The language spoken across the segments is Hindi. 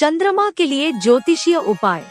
चंद्रमा के लिए ज्योतिषीय उपाय।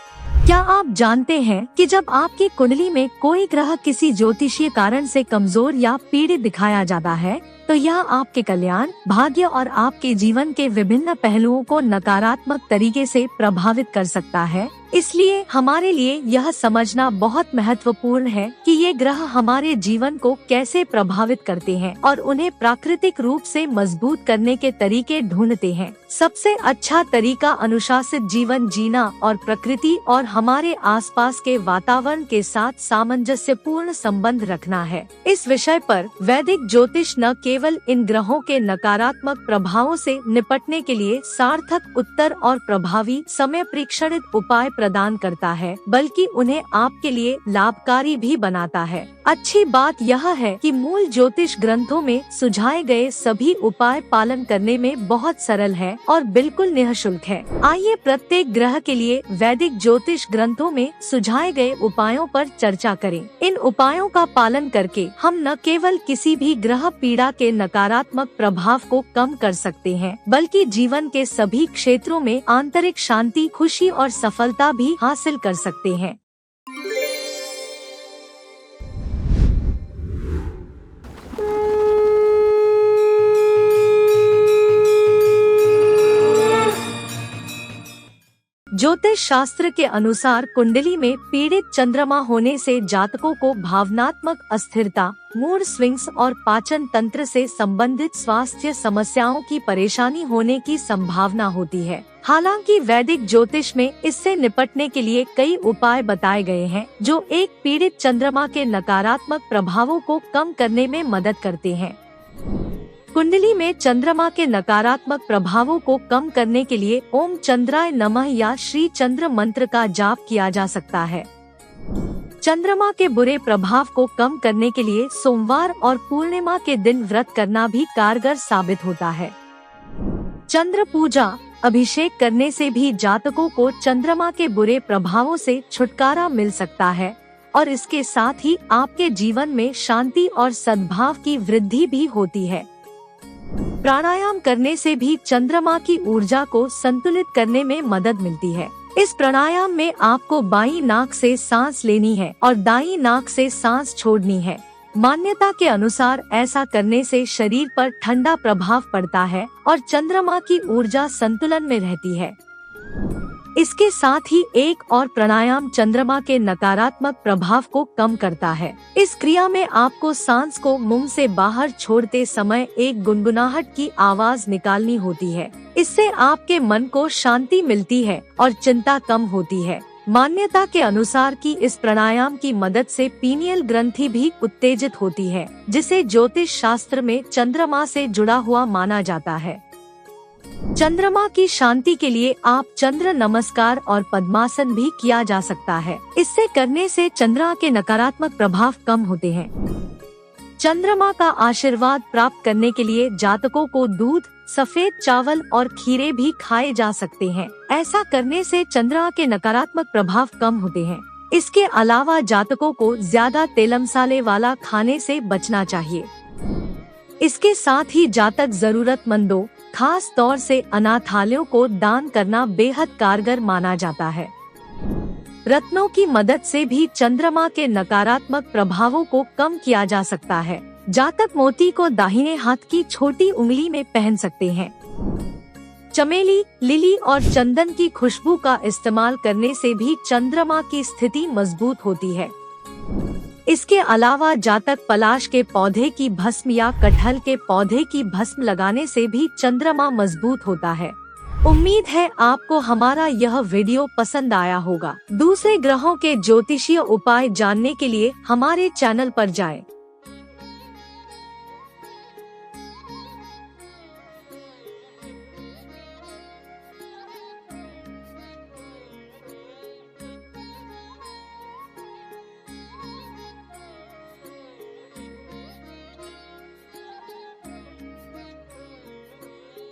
क्या आप जानते हैं कि जब आपकी कुंडली में कोई ग्रह किसी ज्योतिषीय कारण से कमजोर या पीड़ित दिखाया जाता है तो यह आपके कल्याण, भाग्य और आपके जीवन के विभिन्न पहलुओं को नकारात्मक तरीके से प्रभावित कर सकता है। इसलिए हमारे लिए यह समझना बहुत महत्वपूर्ण है कि ये ग्रह हमारे जीवन को कैसे प्रभावित करते हैं और उन्हें प्राकृतिक रूप से मजबूत करने के तरीके ढूंढते हैं। सबसे अच्छा तरीका अनुशासित जीवन जीना और प्रकृति और हमारे आसपास के वातावरण के साथ सामंजस्यपूर्ण संबंध रखना है। इस विषय पर वैदिक ज्योतिष न केवल इन ग्रहों के नकारात्मक प्रभावों से निपटने के लिए सार्थक उत्तर और प्रभावी समय परीक्षणित उपाय प्रदान करता है, बल्कि उन्हें आपके लिए लाभकारी भी बनाता है। अच्छी बात यह है कि मूल ज्योतिष ग्रंथों में सुझाए गए सभी उपाय पालन करने में बहुत सरल है और बिल्कुल निःशुल्क है। आइए प्रत्येक ग्रह के लिए वैदिक ज्योतिष ग्रंथों में सुझाए गए उपायों पर चर्चा करें। इन उपायों का पालन करके हम न केवल किसी भी ग्रह पीड़ा के नकारात्मक प्रभाव को कम कर सकते हैं, बल्कि जीवन के सभी क्षेत्रों में आंतरिक शांति, खुशी और सफलता भी हासिल कर सकते हैं। ज्योतिष शास्त्र के अनुसार कुंडली में पीड़ित चंद्रमा होने से जातकों को भावनात्मक अस्थिरता, मूड स्विंग्स और पाचन तंत्र से संबंधित स्वास्थ्य समस्याओं की परेशानी होने की संभावना होती है। हालांकि वैदिक ज्योतिष में इससे निपटने के लिए कई उपाय बताए गए हैं जो एक पीड़ित चंद्रमा के नकारात्मक प्रभावों को कम करने में मदद करते हैं। कुंडली में चंद्रमा के नकारात्मक प्रभावों को कम करने के लिए ओम चंद्राय नमः या श्री चंद्र मंत्र का जाप किया जा सकता है। चंद्रमा के बुरे प्रभाव को कम करने के लिए सोमवार और पूर्णिमा के दिन व्रत करना भी कारगर साबित होता है। चंद्र पूजा, अभिषेक करने से भी जातकों को चंद्रमा के बुरे प्रभावों से छुटकारा मिल सकता है और इसके साथ ही आपके जीवन में शांति और सद्भाव की वृद्धि भी होती है। प्राणायाम करने से भी चंद्रमा की ऊर्जा को संतुलित करने में मदद मिलती है। इस प्राणायाम में आपको बाईं नाक से सांस लेनी है और दाईं नाक से सांस छोड़नी है। मान्यता के अनुसार ऐसा करने से शरीर पर ठंडा प्रभाव पड़ता है और चंद्रमा की ऊर्जा संतुलन में रहती है। इसके साथ ही एक और प्राणायाम चंद्रमा के नकारात्मक प्रभाव को कम करता है। इस क्रिया में आपको सांस को मुंह से बाहर छोड़ते समय एक गुनगुनाहट की आवाज निकालनी होती है। इससे आपके मन को शांति मिलती है और चिंता कम होती है। मान्यता के अनुसार कि इस प्राणायाम की मदद से पीनियल ग्रंथि भी उत्तेजित होती है, जिसे ज्योतिष शास्त्र में चंद्रमा से जुड़ा हुआ माना जाता है। चंद्रमा की शांति के लिए आप चंद्र नमस्कार और पद्मासन भी किया जा सकता है। इससे करने से चंद्रमा के नकारात्मक प्रभाव कम होते हैं। चंद्रमा का आशीर्वाद प्राप्त करने के लिए जातकों को दूध, सफेद चावल और खीरे भी खाए जा सकते हैं। ऐसा करने से चंद्रमा के नकारात्मक प्रभाव कम होते हैं। इसके अलावा जातकों को ज्यादा तेल मसाले वाला खाने से बचना चाहिए। इसके साथ ही जातक जरूरतमंदों, खास तौर से अनाथालयों को दान करना बेहद कारगर माना जाता है। रत्नों की मदद से भी चंद्रमा के नकारात्मक प्रभावों को कम किया जा सकता है। जातक मोती को दाहिने हाथ की छोटी उंगली में पहन सकते हैं। चमेली, लिली और चंदन की खुशबू का इस्तेमाल करने से भी चंद्रमा की स्थिति मजबूत होती है। इसके अलावा जातक पलाश के पौधे की भस्म या कटहल के पौधे की भस्म लगाने से भी चंद्रमा मजबूत होता है। उम्मीद है आपको हमारा यह वीडियो पसंद आया होगा। दूसरे ग्रहों के ज्योतिषीय उपाय जानने के लिए हमारे चैनल पर जाएं।